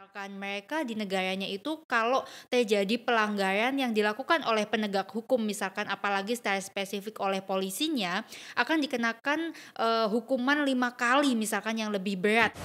misalkan mereka di negaranya itu kalau terjadi pelanggaran yang dilakukan oleh penegak hukum misalkan apalagi secara spesifik oleh polisinya akan dikenakan hukuman 5 kali misalkan yang lebih berat.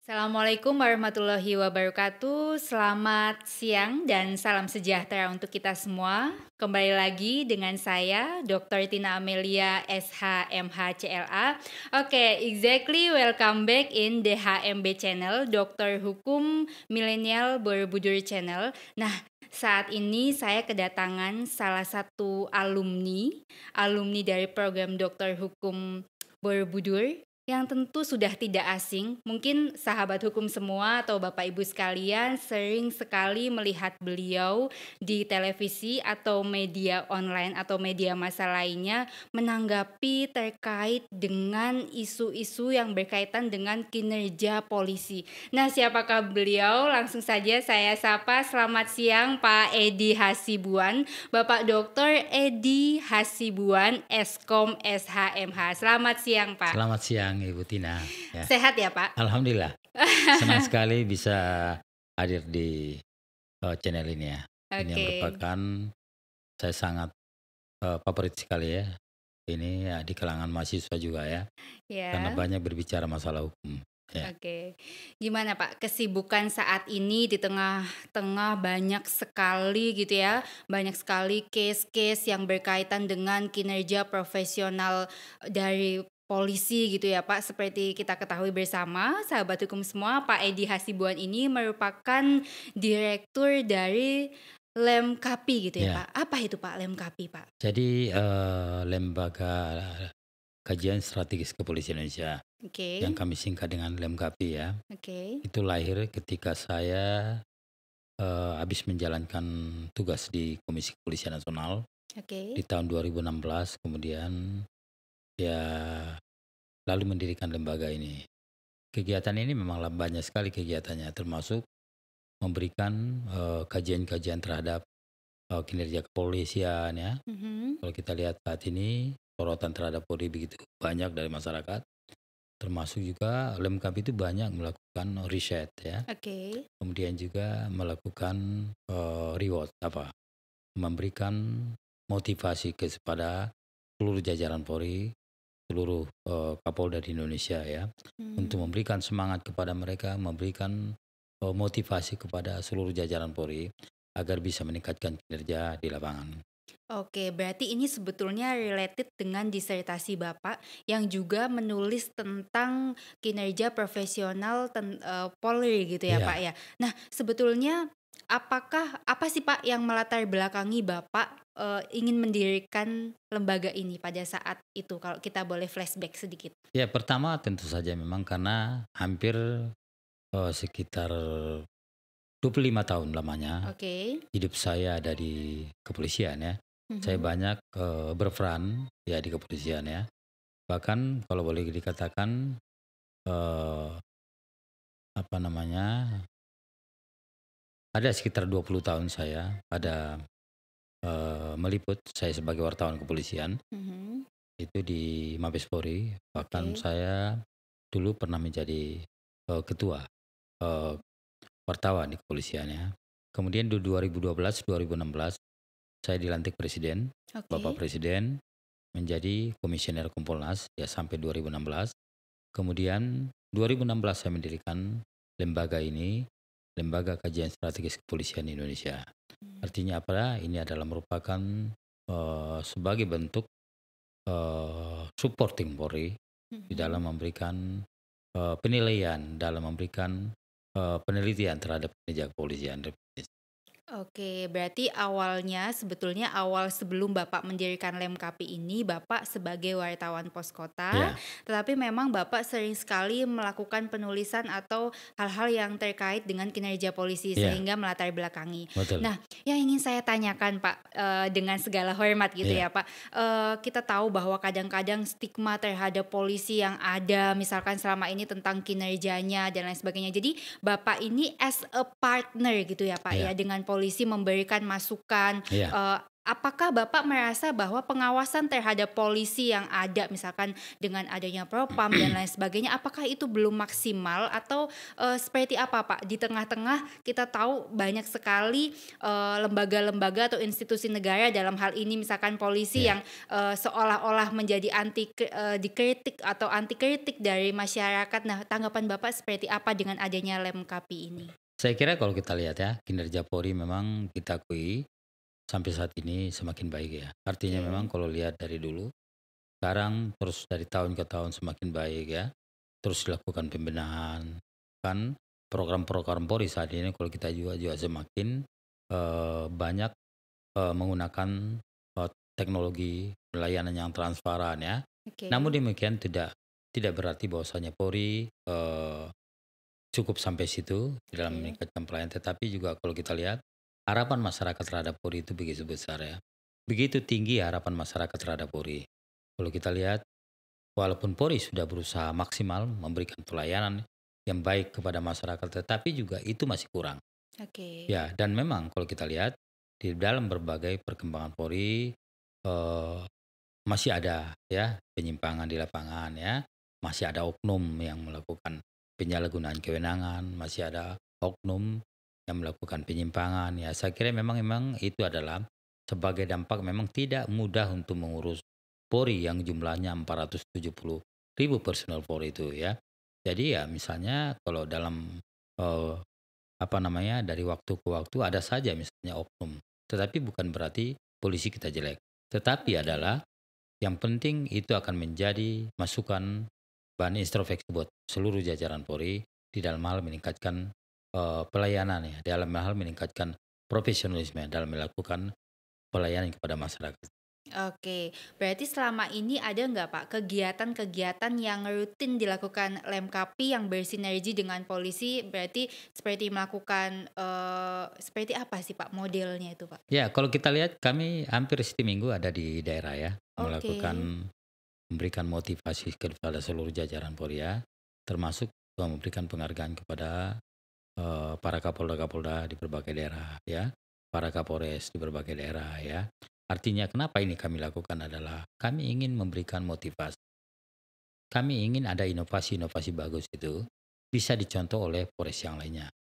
Assalamualaikum warahmatullahi wabarakatuh. Selamat siang dan salam sejahtera untuk kita semua. Kembali lagi dengan saya Dr. Tina Amelia SH MH CLA. Oke, exactly welcome back in DHMB channel, Dokter Hukum Milenial Borobudur channel. Nah, saat ini saya kedatangan salah satu alumni dari program Dokter Hukum Borobudur yang tentu sudah tidak asing. Mungkin sahabat hukum semua atau Bapak Ibu sekalian sering sekali melihat beliau di televisi atau media online atau media massa lainnya menanggapi terkait dengan isu-isu yang berkaitan dengan kinerja polisi. Nah, siapakah beliau? Langsung saja saya sapa. Selamat siang Pak Edi Hasibuan, Bapak Dr. Edi Hasibuan, Eskom SHMH. Selamat siang Pak. Selamat siang Ibu Tina. Ya. Sehat ya Pak? Alhamdulillah. Senang sekali bisa hadir di channel ini ya. Ini yang merupakan saya sangat favorit sekali ya. Ini ya, di kalangan mahasiswa juga ya. Karena banyak berbicara masalah hukum. Ya. Gimana Pak kesibukan saat ini di tengah-tengah banyak sekali gitu ya, banyak sekali case-case yang berkaitan dengan kinerja profesional dari polisi gitu ya Pak. Seperti kita ketahui bersama sahabat hukum semua, Pak Edi Hasibuan ini merupakan direktur dari Lemkapi gitu ya Pak. Apa itu Pak Lemkapi Pak? Jadi lembaga kajian strategis kepolisian Indonesia yang kami singkat dengan Lemkapi ya. Itu lahir ketika saya habis menjalankan tugas di Komisi Kepolisian Nasional di tahun 2016, kemudian ya lalu mendirikan lembaga ini. Kegiatan ini memang banyak sekali kegiatannya, termasuk memberikan kajian-kajian terhadap kinerja kepolisian ya. Kalau kita lihat saat ini sorotan terhadap Polri begitu banyak dari masyarakat, termasuk juga Lemkap itu banyak melakukan riset ya. Kemudian juga melakukan reward memberikan motivasi kepada seluruh jajaran Polri, seluruh Kapolda di Indonesia ya, untuk memberikan semangat kepada mereka, memberikan motivasi kepada seluruh jajaran Polri agar bisa meningkatkan kinerja di lapangan. Berarti ini sebetulnya related dengan disertasi Bapak yang juga menulis tentang kinerja profesional Polri gitu ya Pak ya. Nah, sebetulnya apa sih Pak yang melatar belakangi Bapak ingin mendirikan lembaga ini pada saat itu, kalau kita boleh flashback sedikit? Ya, pertama tentu saja memang karena hampir sekitar 25 tahun lamanya hidup saya ada di kepolisian ya. Saya banyak berperan ya di kepolisian ya. Bahkan kalau boleh dikatakan ada sekitar 20 tahun saya ada meliput saya sebagai wartawan kepolisian. Itu di Mabes Polri. Bahkan saya dulu pernah menjadi ketua wartawan di kepolisian ya. Kemudian di 2012-2016 saya dilantik presiden, Bapak Presiden, menjadi komisioner Kompolnas ya sampai 2016. Kemudian 2016 saya mendirikan lembaga ini, Lembaga Kajian Strategis Kepolisian Indonesia. Artinya apa? Ini adalah merupakan sebagai bentuk supporting Polri di dalam memberikan penilaian, dalam memberikan penelitian terhadap kinerja kepolisian. Berarti sebetulnya awal sebelum Bapak mendirikan Lemkapi ini, Bapak sebagai wartawan pos kota, tetapi memang Bapak sering sekali melakukan penulisan atau hal-hal yang terkait dengan kinerja polisi sehingga melatar belakangi. Nah, yang ingin saya tanyakan Pak, dengan segala hormat gitu ya Pak, kita tahu bahwa kadang-kadang stigma terhadap polisi yang ada, misalkan selama ini tentang kinerjanya dan lain sebagainya. Jadi Bapak ini as a partner gitu ya Pak ya dengan polisi memberikan masukan apakah Bapak merasa bahwa pengawasan terhadap polisi yang ada misalkan dengan adanya Propam dan lain sebagainya, apakah itu belum maksimal atau seperti apa Pak? Di tengah-tengah kita tahu banyak sekali lembaga-lembaga atau institusi negara dalam hal ini misalkan polisi Ya. yang seolah-olah menjadi dikritik atau anti kritik dari masyarakat. Nah, tanggapan Bapak seperti apa dengan adanya Lemkapi ini? Saya kira kalau kita lihat ya, kinerja Polri memang kita akui sampai saat ini semakin baik ya. Artinya memang Oke. kalau lihat dari dulu, sekarang terus dari tahun ke tahun semakin baik ya. Terus dilakukan pembenahan. Kan program-program Polri saat ini kalau kita juga semakin banyak menggunakan teknologi pelayanan yang transparan ya. Namun Oke. demikian tidak berarti bahwasanya Polri cukup sampai situ di dalam Oke. meningkatkan pelayanan, tetapi juga kalau kita lihat harapan masyarakat terhadap Polri itu begitu besar ya. Begitu tinggi harapan masyarakat terhadap Polri. Kalau kita lihat walaupun Polri sudah berusaha maksimal memberikan pelayanan yang baik kepada masyarakat, tetapi juga itu masih kurang. Oke. Ya, dan memang kalau kita lihat di dalam berbagai perkembangan Polri eh, masih ada ya penyimpangan di lapangan ya, masih ada oknum yang melakukan penyalahgunaan kewenangan, masih ada oknum yang melakukan penyimpangan ya. Saya kira memang itu adalah sebagai dampak memang tidak mudah untuk mengurus Polri yang jumlahnya 470.000 personel Polri itu ya. Jadi ya misalnya kalau dalam eh, dari waktu ke waktu ada saja misalnya oknum, tetapi bukan berarti polisi kita jelek. Tetapi Oke. adalah yang penting itu akan menjadi masukan bahan introspeksi buat seluruh jajaran Polri di dalam hal meningkatkan pelayanan ya, dalam hal meningkatkan profesionalisme dalam melakukan pelayanan kepada masyarakat. Oke, berarti selama ini ada nggak Pak kegiatan-kegiatan yang rutin dilakukan Lemkapi yang bersinergi dengan polisi, berarti seperti melakukan, seperti apa sih Pak modelnya itu Pak? Ya, kalau kita lihat kami hampir setiap minggu ada di daerah ya, Oke. memberikan motivasi kepada seluruh jajaran Polri ya, termasuk memberikan penghargaan kepada para kapolda-kapolda di berbagai daerah ya, para kapolres di berbagai daerah ya. Artinya kenapa ini kami lakukan adalah kami ingin memberikan motivasi. Kami ingin ada inovasi-inovasi bagus itu bisa dicontoh oleh Polres yang lainnya.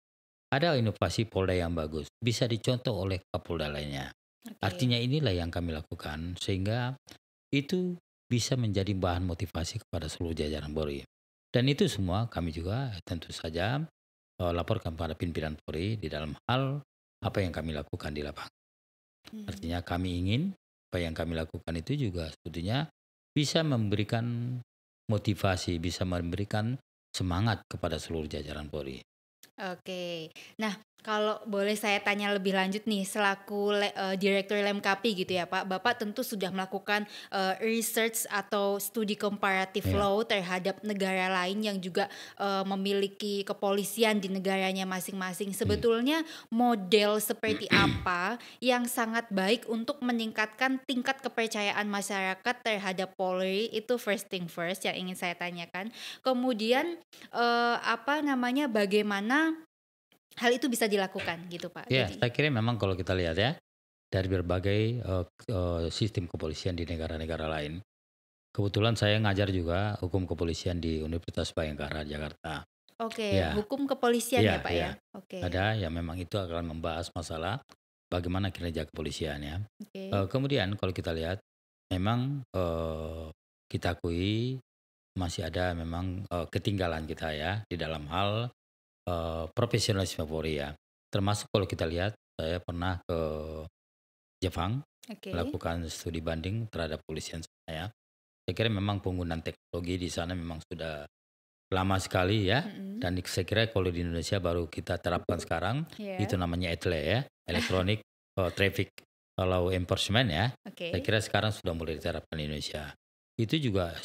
Ada inovasi Polda yang bagus, bisa dicontoh oleh Kapolda lainnya. Oke. Artinya inilah yang kami lakukan sehingga itu bisa menjadi bahan motivasi kepada seluruh jajaran Polri. Dan itu semua kami juga tentu saja laporkan pada pimpinan Polri di dalam hal apa yang kami lakukan di lapangan. Mhm. Artinya kami ingin apa yang kami lakukan itu juga sebetulnya bisa memberikan motivasi, bisa memberikan semangat kepada seluruh jajaran Polri. Oke. Nah, kalau boleh saya tanya lebih lanjut nih, selaku Direktur Lemkapi gitu ya Pak, Bapak tentu sudah melakukan, research atau studi komparatif Ya. law terhadap negara lain yang juga, memiliki kepolisian di negaranya masing-masing. Hmm. Sebetulnya model seperti apa yang sangat baik untuk meningkatkan tingkat kepercayaan masyarakat terhadap Polri, itu first thing first yang ingin saya tanyakan. Kemudian bagaimana hal itu bisa dilakukan gitu, Pak. Ya, Jadi saya kira memang kalau kita lihat ya dari berbagai sistem kepolisian di negara-negara lain. Kebetulan saya ngajar juga hukum kepolisian di Universitas Bhayangkara Jakarta. oke, Ya, hukum kepolisian ya, iya, Pak, ya? iya. Oke. Ada yang memang itu akan membahas masalah bagaimana kinerja kepolisian ya. Oke. Kemudian kalau kita lihat memang kita akui masih ada memang ketinggalan kita ya di dalam hal profesionalisme Polri ya. Termasuk kalau kita lihat saya pernah ke Jepang Oke. melakukan studi banding terhadap kepolisian sana ya. Saya kira memang penggunaan teknologi di sana memang sudah lama sekali ya, Mhm. dan saya kira kalau di Indonesia baru kita terapkan sekarang, itu Iya. namanya ETLE ya, Electronic Traffic Law Enforcement ya. Saya Oke. kira sekarang sudah mulai diterapkan di Indonesia. Itu juga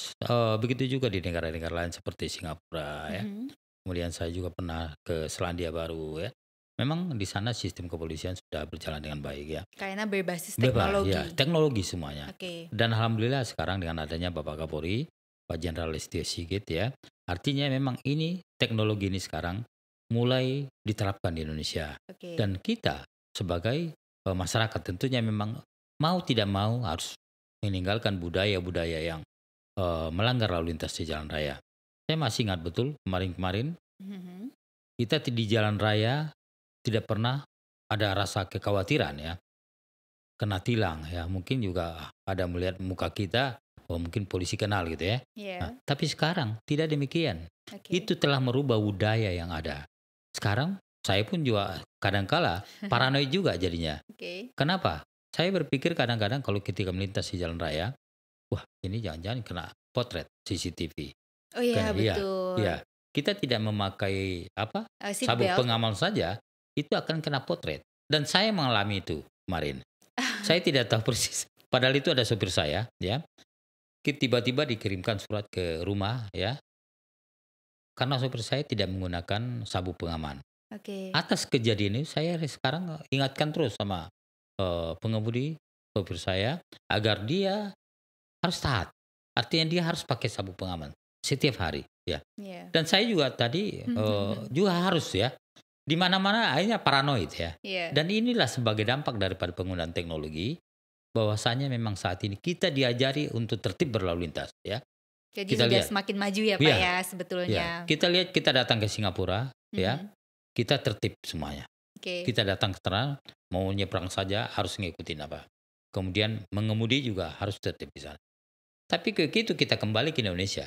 begitu juga di negara-negara lain seperti Singapura ya. Mhm. Kemudian saya juga pernah ke Selandia Baru ya. Memang di sana sistem kepolisian sudah berjalan dengan baik ya. Karena berbasis Bebas, ya, teknologi. teknologi semuanya. Oke. Dan alhamdulillah sekarang dengan adanya Bapak Kapolri, Pak Jenderal Listio Sigit ya, artinya memang ini teknologi ini sekarang mulai diterapkan di Indonesia. Oke. Dan kita sebagai masyarakat tentunya memang mau tidak mau harus meninggalkan budaya-budaya yang melanggar lalu lintas di jalan raya. Saya masih ingat betul kemarin-kemarin kita di jalan raya tidak pernah ada rasa kekhawatiran ya, kena tilang ya. Mungkin juga ada melihat muka kita, oh mungkin polisi kenal gitu ya. Nah, tapi sekarang tidak demikian. Itu telah merubah budaya yang ada. Sekarang saya pun juga kadang-kala paranoid juga jadinya. Kenapa? Saya berpikir kadang-kadang kalau ketika melintas di jalan raya, wah ini jangan-jangan kena potret CCTV. Oh iya, betul. Iya. Kita tidak memakai sabuk pengaman saja, itu akan kena potret. Dan saya mengalami itu kemarin. Saya tidak tahu persis. Padahal itu ada sopir saya, ya. Tiba-tiba dikirimkan surat ke rumah, ya. Karena sopir saya tidak menggunakan sabuk pengaman. Atas kejadian ini saya sekarang ingatkan terus sama pengemudi sopir saya agar dia harus taat. Artinya dia harus pakai sabuk pengaman setiap hari, ya. Dan saya juga tadi juga harus ya. Di mana-mana akhirnya paranoid ya. Dan inilah sebagai dampak daripada penggunaan teknologi, bahwasanya memang saat ini kita diajari untuk tertib berlalu lintas ya. Jadi kita sudah semakin maju ya Pak ya sebetulnya. Ya. Kita lihat kita datang ke Singapura ya, kita tertib semuanya. Kita datang ke sana, mau nyebrang saja harus ngikutin apa. Kemudian mengemudi juga harus tertib di sana. Tapi begitu kita kembali ke Indonesia,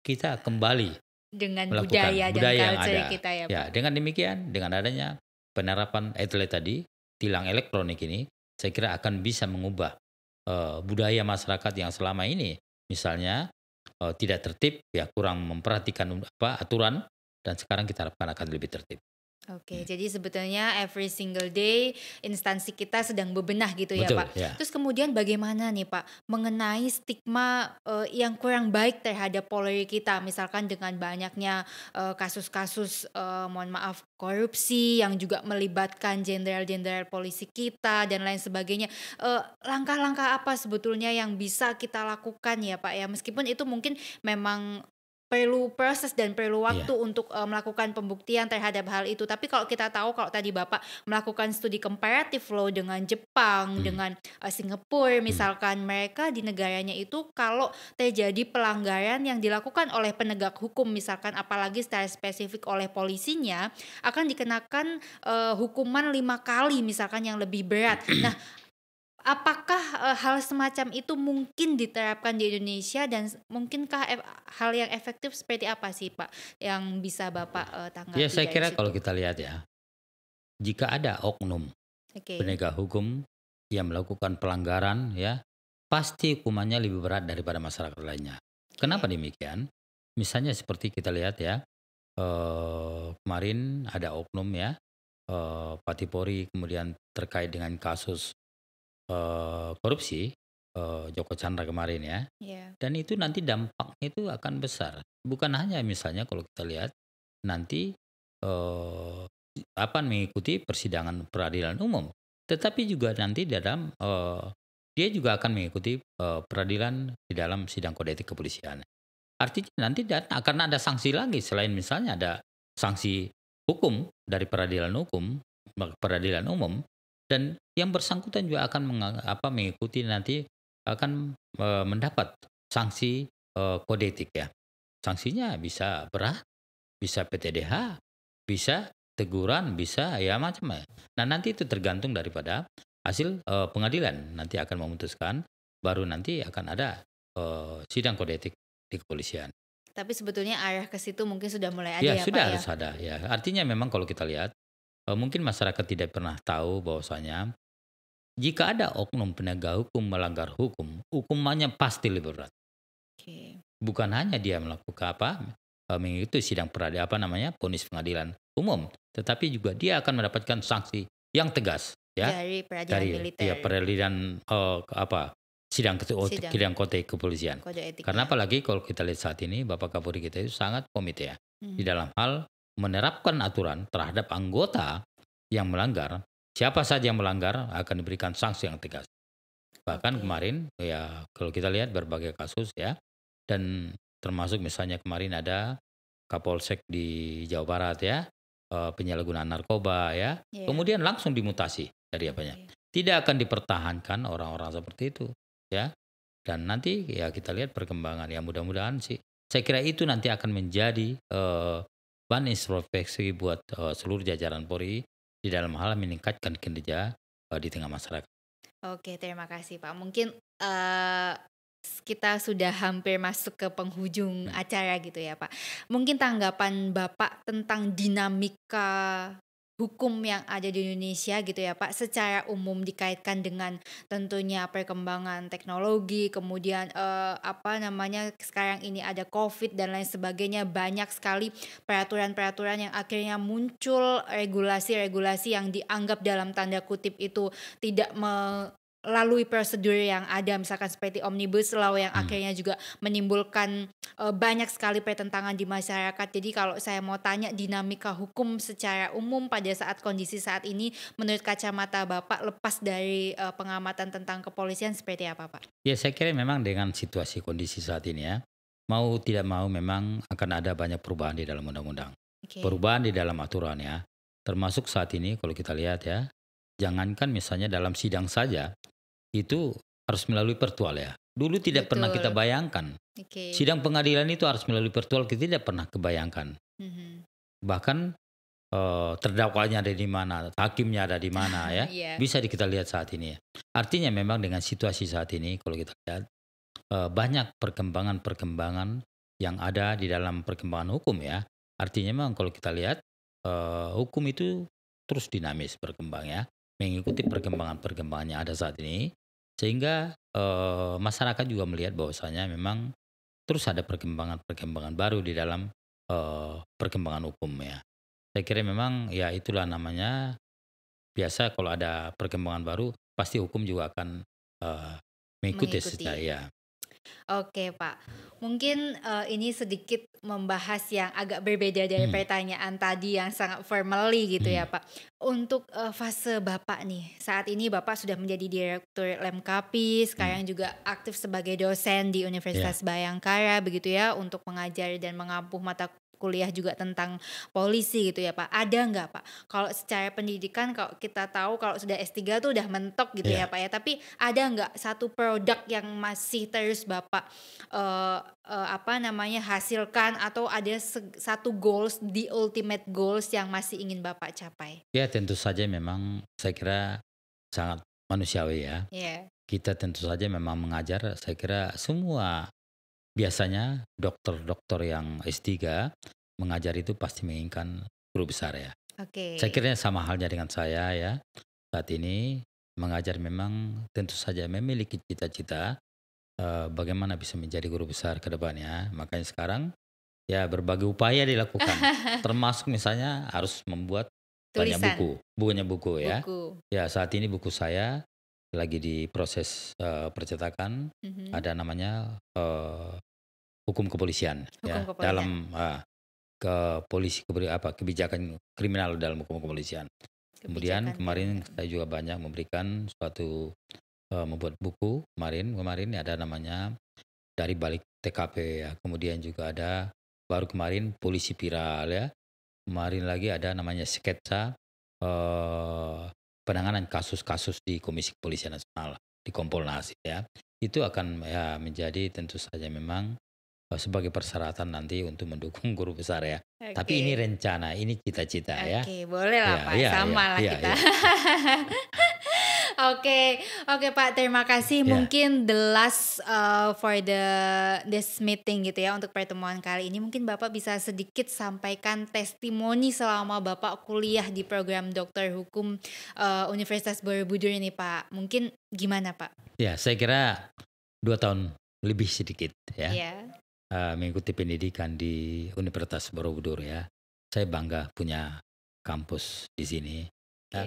kita kembali dengan budaya dan culture yang kita ya Pak. Ya, dengan demikian, dengan adanya penerapan etelet tadi, tilang elektronik ini, saya kira akan bisa mengubah budaya masyarakat yang selama ini, misalnya tidak tertib, ya kurang memperhatikan aturan, dan sekarang kita harapkan akan lebih tertib. Jadi sebetulnya every single day instansi kita sedang bebenah gitu. Betul, ya Pak. Ya. Terus kemudian bagaimana nih Pak mengenai stigma yang kurang baik terhadap Polri kita, misalkan dengan banyaknya kasus-kasus mohon maaf korupsi yang juga melibatkan jenderal-jenderal polisi kita dan lain sebagainya. Langkah-langkah apa sebetulnya yang bisa kita lakukan ya Pak ya, meskipun itu mungkin memang perlu proses dan perlu waktu untuk melakukan pembuktian terhadap hal itu. Tapi kalau kita tahu, kalau tadi Bapak melakukan studi comparative law dengan Jepang, dengan Singapura, misalkan mereka di negaranya itu kalau terjadi pelanggaran yang dilakukan oleh penegak hukum, misalkan apalagi secara spesifik oleh polisinya, akan dikenakan hukuman 5 kali misalkan yang lebih berat. Nah, apakah hal semacam itu mungkin diterapkan di Indonesia dan mungkinkah hal yang efektif seperti apa sih Pak yang bisa Bapak tanggapi? Ya saya kira kalau kita lihat ya, jika ada oknum penegak hukum yang melakukan pelanggaran ya, pasti hukumannya lebih berat daripada masyarakat lainnya. Kenapa demikian? Misalnya seperti kita lihat ya, kemarin ada oknum ya, Pati Polri kemudian terkait dengan kasus korupsi Joko Chandra kemarin ya. Dan itu nanti dampaknya itu akan besar. Bukan hanya misalnya kalau kita lihat nanti akan mengikuti persidangan peradilan umum, tetapi juga nanti dalam dia juga akan mengikuti peradilan di dalam sidang kode etik kepolisian. Artinya nanti akan ada sanksi lagi selain misalnya ada sanksi hukum dari peradilan umum. Dan yang bersangkutan juga akan mengikuti nanti akan mendapat sanksi kode etik ya. Sanksinya bisa berat, bisa PTDH, bisa teguran, bisa ya macam-macam. Nah nanti itu tergantung daripada hasil pengadilan nanti akan memutuskan, baru nanti akan ada sidang kode etik di kepolisian. Tapi sebetulnya arah ke situ mungkin sudah mulai ada ya Pak ya? Sudah harus ada ya. Artinya memang kalau kita lihat, mungkin masyarakat tidak pernah tahu bahwasanya jika ada oknum penegak hukum melanggar hukum, hukumannya pasti lebih berat. Bukan hanya dia melakukan mengikuti sidang peradilan vonis pengadilan umum, tetapi juga dia akan mendapatkan sanksi yang tegas ya dari peradilan militer. Ya peradilan sidang kode kepolisian. Karena apalagi kalau kita lihat saat ini Bapak Kapolri kita itu sangat komit ya di dalam hal menerapkan aturan terhadap anggota yang melanggar. Siapa saja yang melanggar akan diberikan sanksi yang tegas. Bahkan kemarin ya kalau kita lihat berbagai kasus ya, dan termasuk misalnya kemarin ada Kapolsek di Jawa Barat ya, penyalahgunaan narkoba ya, kemudian langsung dimutasi dari tidak akan dipertahankan orang-orang seperti itu, ya. Dan nanti ya kita lihat perkembangan, ya mudah-mudahan sih. Saya kira itu nanti akan menjadi bahan introspeksi buat seluruh jajaran Polri di dalam hal meningkatkan kinerja di tengah masyarakat. Oke, terima kasih Pak. Mungkin kita sudah hampir masuk ke penghujung acara gitu ya Pak. Mungkin tanggapan Bapak tentang dinamika hukum yang ada di Indonesia gitu ya Pak, secara umum dikaitkan dengan tentunya perkembangan teknologi, kemudian apa namanya, sekarang ini ada COVID dan lain sebagainya, banyak sekali peraturan-peraturan yang akhirnya muncul, regulasi-regulasi yang dianggap dalam tanda kutip itu tidak melalui prosedur yang ada, misalkan seperti Omnibus Law yang akhirnya juga menimbulkan banyak sekali pertentangan di masyarakat. Jadi kalau saya mau tanya dinamika hukum secara umum pada saat kondisi saat ini, menurut kacamata Bapak lepas dari pengamatan tentang kepolisian seperti apa Pak? Ya saya kira memang dengan situasi kondisi saat ini ya, mau tidak mau memang akan ada banyak perubahan di dalam undang-undang. Perubahan di dalam aturan ya, termasuk saat ini kalau kita lihat ya, jangankan misalnya dalam sidang saja, itu harus melalui virtual ya. Dulu tidak pernah kita bayangkan. Sidang pengadilan itu harus melalui virtual, kita tidak pernah kebayangkan. Bahkan terdakwanya ada di mana, hakimnya ada di mana ya. Bisa kita lihat saat ini ya. Artinya memang dengan situasi saat ini kalau kita lihat banyak perkembangan-perkembangan yang ada di dalam perkembangan hukum ya. Artinya memang kalau kita lihat hukum itu terus dinamis berkembang ya, mengikuti perkembangan-perkembangan yang ada saat ini, sehingga masyarakat juga melihat bahwasanya memang terus ada perkembangan-perkembangan baru di dalam perkembangan hukum ya. Saya kira memang ya itulah namanya, biasa kalau ada perkembangan baru pasti hukum juga akan mengikuti secara ya. Oke Pak, mungkin ini sedikit membahas yang agak berbeda dari pertanyaan tadi yang sangat formally gitu ya Pak. Untuk fase Bapak nih, saat ini Bapak sudah menjadi Direktur Lemkapi, sekarang juga aktif sebagai dosen di Universitas Bhayangkara begitu ya, untuk mengajar dan mengampu mata kuliah juga tentang polisi gitu ya Pak. Ada nggak Pak? Kalau secara pendidikan kalau kita tahu kalau sudah S3 tuh udah mentok gitu ya Pak ya. Tapi ada nggak satu produk yang masih terus Bapak apa namanya hasilkan, atau ada satu goals, the ultimate goals yang masih ingin Bapak capai? Ya tentu saja memang saya kira sangat manusiawi ya. Kita tentu saja memang mengajar, saya kira semua biasanya dokter-dokter yang S3 mengajar itu pasti menginginkan guru besar ya. Saya kira sama halnya dengan saya ya. Saat ini mengajar memang tentu saja memiliki cita-cita bagaimana bisa menjadi guru besar ke depannya. Makanya sekarang ya berbagai upaya dilakukan. Termasuk misalnya harus membuat banyak buku ya. Ya saat ini buku saya lagi di proses percetakan, ada namanya hukum kepolisian ya, dalam kebijakan kriminal dalam hukum kepolisian. Kemudian kemarin saya juga banyak memberikan suatu membuat buku kemarin ada namanya Dari Balik TKP ya. Kemudian juga ada baru kemarin Polisi Viral ya. Kemarin lagi ada namanya sketsa penanganan kasus-kasus di Komisi Kepolisian Nasional di Kompolnas ya. Itu akan ya menjadi tentu saja memang sebagai persyaratan nanti untuk mendukung guru besar ya. Tapi ini rencana, ini cita-cita ya. Oke, boleh lah Pak, sama lah kita. Oke Pak, terima kasih. Mungkin the last for this meeting gitu ya, untuk pertemuan kali ini. Mungkin Bapak bisa sedikit sampaikan testimoni selama Bapak kuliah di program Dokter Hukum Universitas Borobudur ini Pak. Mungkin gimana Pak? Ya, saya kira 2 tahun lebih sedikit ya. Mengikuti pendidikan di Universitas Borobudur ya. Saya bangga punya kampus di sini. Ya.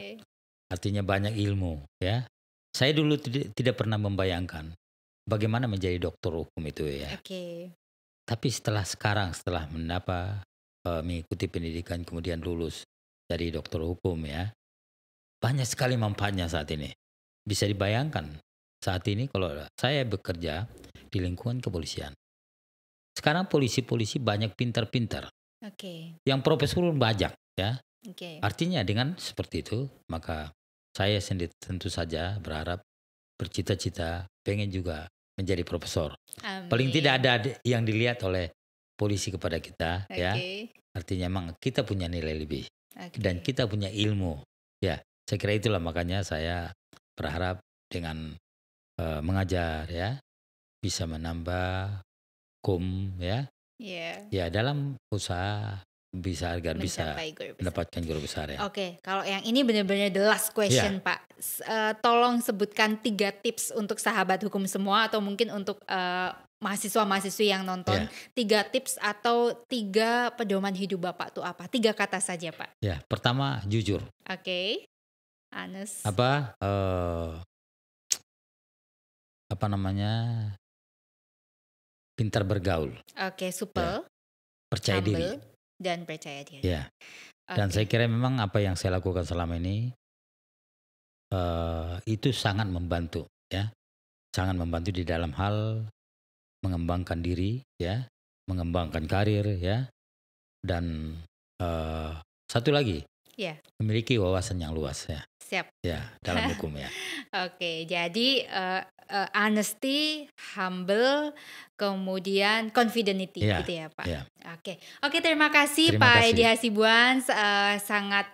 Artinya banyak ilmu ya. Saya dulu tidak pernah membayangkan bagaimana menjadi dokter hukum itu ya. Tapi setelah mengikuti pendidikan kemudian lulus jadi dokter hukum ya, banyak sekali manfaatnya saat ini. Bisa dibayangkan saat ini kalau saya bekerja di lingkungan kepolisian. Sekarang polisi-polisi banyak pintar-pintar. Yang profesor banyak ya. Artinya dengan seperti itu maka saya sendiri tentu saja berharap, bercita-cita, pengen juga menjadi profesor. Paling tidak ada yang dilihat oleh polisi kepada kita, ya. Artinya memang kita punya nilai lebih dan kita punya ilmu, ya. Saya kira itulah makanya saya berharap dengan mengajar, ya, bisa menambah ya, ya dalam usaha bisa agar bisa mendapatkan guru besar, ya. Oke, kalau yang ini benar-benar the last question, Pak. Tolong sebutkan 3 tips untuk sahabat hukum semua atau mungkin untuk mahasiswa-mahasiswi yang nonton. 3 tips atau 3 pedoman hidup Bapak tuh apa? 3 kata saja, Pak. Ya, pertama jujur. Oke. Honest. Apa namanya? Pintar bergaul. Oke, supel. Percaya diri. Dan percaya diri. Ya. Dan saya kira memang apa yang saya lakukan selama ini itu sangat membantu, ya. Sangat membantu di dalam hal mengembangkan diri, ya, mengembangkan karir, ya. Dan satu lagi, memiliki wawasan yang luas, ya. Siap. Ya, dalam hukum, ya. Oke, jadi honesty, humble, kemudian confidentity, gitu ya, Pak. Oke, terima kasih Pak Edi Hasibuan, sangat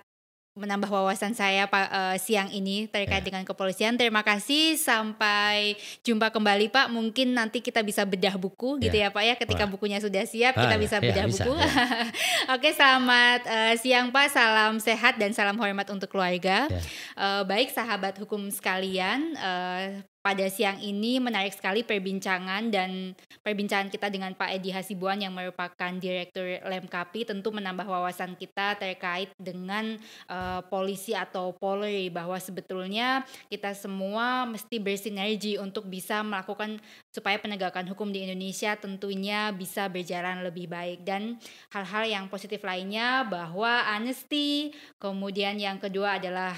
menambah wawasan saya siang ini terkait dengan kepolisian. Terima kasih, sampai jumpa kembali Pak. Mungkin nanti kita bisa bedah buku gitu ya Pak ya. Ketika bukunya sudah siap kita bisa bedah buku. Oke, selamat siang Pak. Salam sehat dan salam hormat untuk keluarga. Baik sahabat hukum sekalian, pada siang ini menarik sekali perbincangan kita dengan Pak Edi Hasibuan yang merupakan Direktur Lemkapi, tentu menambah wawasan kita terkait dengan polisi atau Polri, bahwa sebetulnya kita semua mesti bersinergi untuk bisa melakukan supaya penegakan hukum di Indonesia tentunya bisa berjalan lebih baik. Dan hal-hal yang positif lainnya bahwa honesty, kemudian yang kedua adalah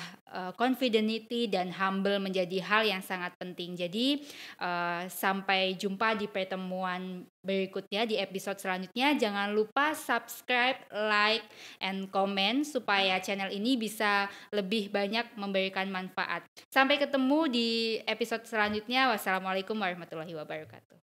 confidentity dan humble menjadi hal yang sangat penting. Jadi sampai jumpa di pertemuan berikutnya di episode selanjutnya. Jangan lupa subscribe, like, and comment supaya channel ini bisa lebih banyak memberikan manfaat. Sampai ketemu di episode selanjutnya. Wassalamualaikum warahmatullahi wabarakatuh.